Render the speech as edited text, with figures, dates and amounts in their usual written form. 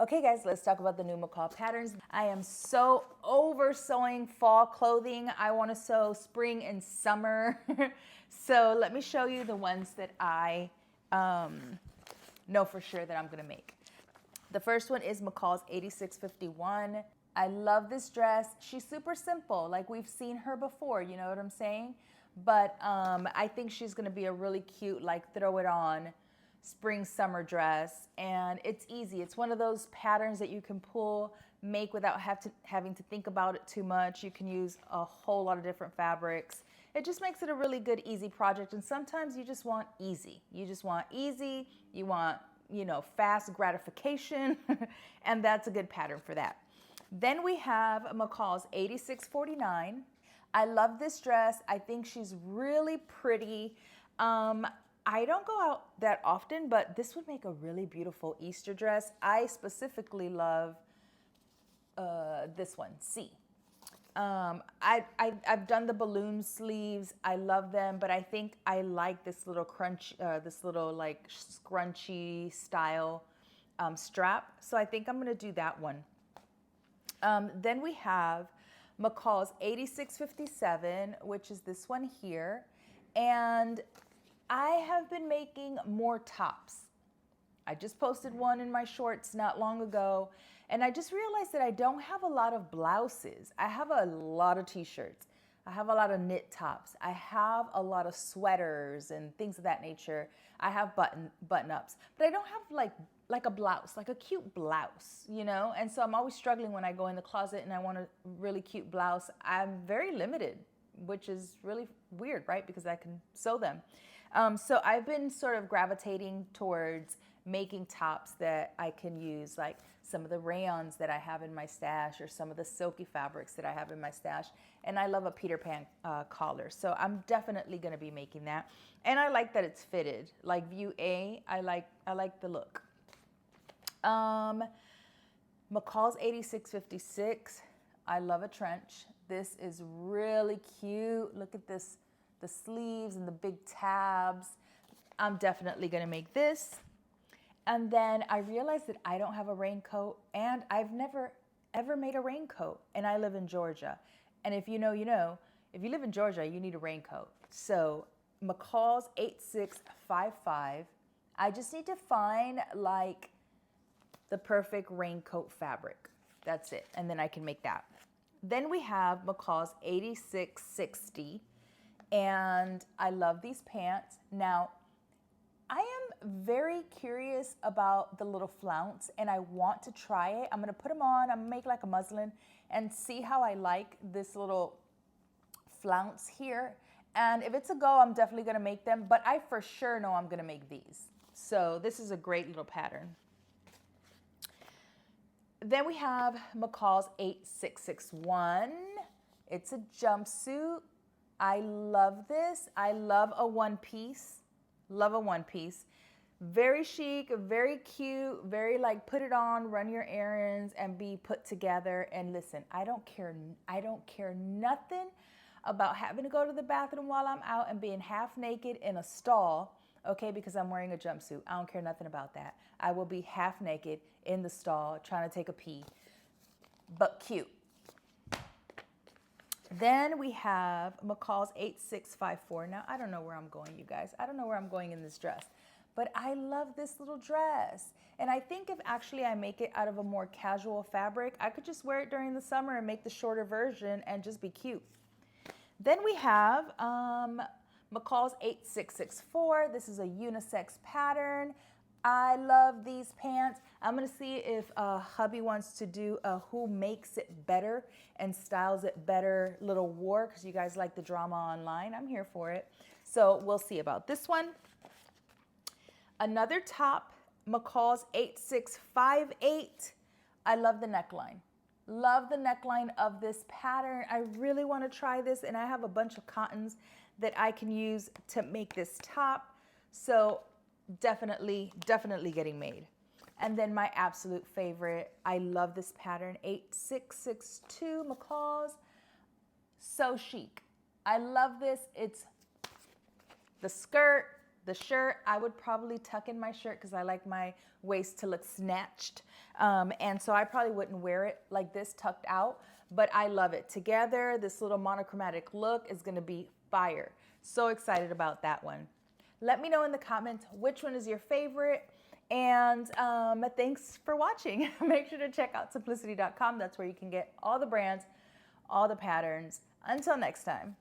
Okay guys, let's talk about the new McCall patterns. I am so over sewing fall clothing. I want to sew spring and summer. So let me show you the ones that I know for sure that I'm going to make. The first one is McCall's 8651. I love this dress. She's super simple, like we've seen her before, you know what I'm saying? But I think she's going to be a really cute, like throw it on spring summer dress, and it's easy. It's one of those patterns that you can pull, make without having to think about it too much. You can use a whole lot of different fabrics. It just makes it a really good, easy project. And sometimes you just want easy. You just want easy. You want, you know, fast gratification. And that's a good pattern for that. Then we have McCall's 8649. I love this dress. I think she's really pretty. I don't go out that often, but this would make a really beautiful Easter dress. I specifically love this one, C. I've done the balloon sleeves. I love them, but I think I like this little this little like scrunchy style strap. So I think I'm gonna do that one. Then we have McCall's 8657, which is this one here. And I have been making more tops. I just posted one in my shorts not long ago, and I just realized that I don't have a lot of blouses. I have a lot of t-shirts. I have a lot of knit tops. I have a lot of sweaters and things of that nature. I have button-ups, but I don't have like a blouse, like a cute blouse, you know? And so I'm always struggling when I go in the closet and I want a really cute blouse. I'm very limited, which is really weird, right? Because I can sew them. So I've been sort of gravitating towards making tops that I can use, like some of the rayons that I have in my stash or some of the silky fabrics that I have in my stash. And I love a Peter Pan collar. So I'm definitely going to be making that. And I like that it's fitted. Like view A, I like the look. McCall's 8656. I love a trench. This is really cute. Look at this, the sleeves and the big tabs. I'm definitely gonna make this. And then I realized that I don't have a raincoat, and I've never ever made a raincoat, and I live in Georgia. And if you know, you know, if you live in Georgia, you need a raincoat. So McCall's 8655. I just need to find like the perfect raincoat fabric. That's it. And then I can make that. Then we have McCall's 8660. And I love these pants. Now, I am very curious about the little flounce, and I want to try it. I'm gonna put them on, I'm gonna make like a muslin and see how I like this little flounce here. And if it's a go, I'm definitely gonna make them, but I for sure know I'm gonna make these. So this is a great little pattern. Then we have McCall's 8661. It's a jumpsuit. I love this. I love a one piece. Love a one piece. Very chic, very cute, very like put it on, run your errands and be put together. And listen, I don't care nothing about having to go to the bathroom while I'm out and being half naked in a stall, okay, because I'm wearing a jumpsuit. I don't care nothing about that. I will be half naked in the stall trying to take a pee, but cute. Then we have McCall's 8654. Now, I don't know where I'm going, you guys. I don't know where I'm going in this dress, but I love this little dress. And I think if actually I make it out of a more casual fabric, I could just wear it during the summer and make the shorter version and just be cute. Then we have McCall's 8664. This is a unisex pattern. I love these pants. I'm gonna see if hubby wants to do a who makes it better and styles it better little war, because you guys like the drama online. I'm here for it. So we'll see about this one. Another top, McCall's 8658. I love the neckline. Love the neckline of this pattern. I really want to try this, and I have a bunch of cottons that I can use to make this top. So definitely getting made. And then my absolute favorite, I love this pattern, 8662 McCall's. So chic. I love this. It's the skirt, The shirt, I would probably tuck in my shirt because I like my waist to look snatched. And so I probably wouldn't wear it like this tucked out, but I love it. Together, this little monochromatic look is gonna be fire. So excited about that one. Let me know in the comments which one is your favorite. And thanks for watching. Make sure to check out simplicity.com. That's where you can get all the brands, all the patterns. Until next time.